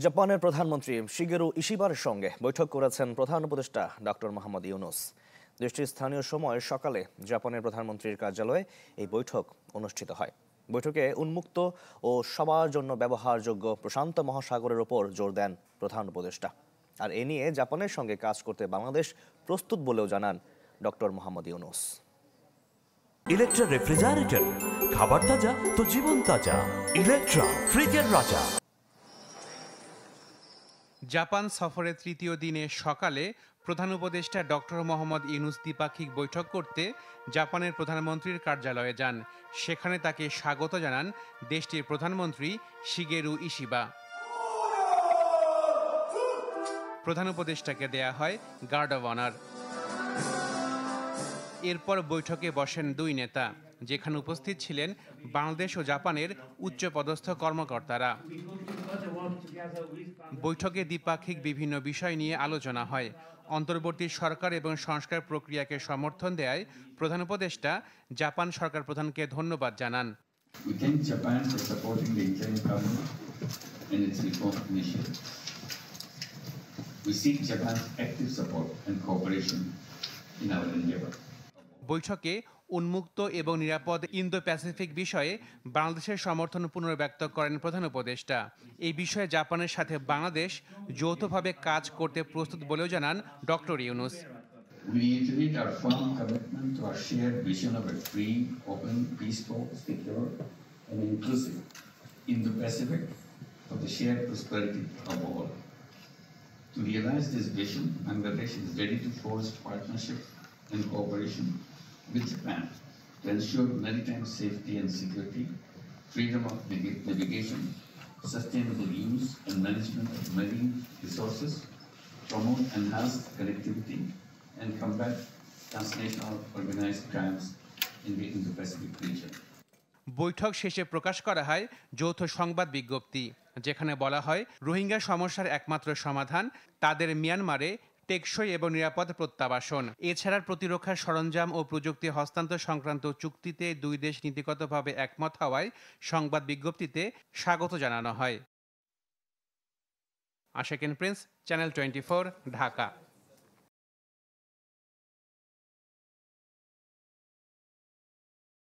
জাপানের প্রধানমন্ত্রী শিগেরু ইশিবার সঙ্গে বৈঠক করেছেন প্রধান উপদেষ্টা ডক্টর মোহাম্মদ ইউনূস। দেশটির স্থানীয় সময় সকালে জাপানের প্রধানমন্ত্রীর কার্যালয়ে এই বৈঠক অনুষ্ঠিত হয়। বৈঠকে উন্মুক্ত ও সবার জন্য ব্যবহারযোগ্য প্রশান্ত মহাসাগরের ওপর জোর দেন প্রধান উপদেষ্টা। আর এ নিয়ে জাপানের সঙ্গে কাজ করতে বাংলাদেশ প্রস্তুত বলেও জানান doctor Mohammad Yunus. Electra refrigerator, খাবার তাজা তো জীবন তাজা। ইলেকট্রা, ফ্রিজের রাজা। জাপান সফরের তৃতীয় দিনে সকালে প্রধান উপদেষ্টা ডক্টর মোহাম্মদ ইউনূস দ্বিপাক্ষিক বৈঠক করতে জাপানের প্রধানমন্ত্রীর কার্যালয়ে যান। সেখানে তাকে স্বাগত জানান দেশটির প্রধানমন্ত্রী শিগেরু ইশিবা। প্রধান উপদেষ্টাকে দেয়া হয় গার্ড অব অনার। এরপর বৈঠকে বসেন দুই নেতা, যেখানে উপস্থিত ছিলেন বাংলাদেশ ও জাপানের উচ্চপদস্থ কর্মকর্তারা। বৈঠকে দ্বিপাক্ষিক বিভিন্ন বিষয় নিয়ে আলোচনা হয়। অন্তর্বর্তী সরকার এবং সংস্কার প্রক্রিয়াকে সমর্থন দেয় প্রধান উপদেষ্টা জাপান সরকার প্রধানকে ধন্যবাদ জানান। বৈঠকে উন্মুক্ত এবং নিরাপদ ইন্দো প্যাসিফিক বিষয়ে বাংলাদেশের সমর্থন পুনর্ব্যক্ত করেন প্রধান উপদেষ্টা। এই বিষয়ে জাপানের সাথে বাংলাদেশ যৌথভাবে কাজ করতে প্রস্তুত বলেও জানান doctor Yunus. We reiterate our firm commitment to our shared vision of a free, open, peaceful, secure, and inclusive Indo-Pacific for the shared prosperity of all. To realize this vision, Bangladesh is ready to forge partnership and cooperation with Japan to ensure maritime safety and security, freedom of navigation, sustainable use and management of marine resources, promote enhanced connectivity, and combat transnational organized crimes in the Indo-Pacific region. বৈঠক শেষে প্রকাশ করা হয় যৌথ সংবাদ বিজ্ঞপ্তি, যেখানে বলা হয় রোহিঙ্গা সমস্যার একমাত্র সমাধান তাদের মিয়ানমারে টেকসই এবং নিরাপদ প্রত্যাবাসন। এছাড়া প্রতিরক্ষা সরঞ্জাম ও প্রযুক্তি হস্তান্তর সংক্রান্ত চুক্তিতে দুই দেশ নীতিগতভাবে একমত হওয়ায় সংবাদ বিজ্ঞপ্তিতে স্বাগত জানানো হয়। আশাকিন প্রিন্স, চ্যানেল 24, ঢাকা।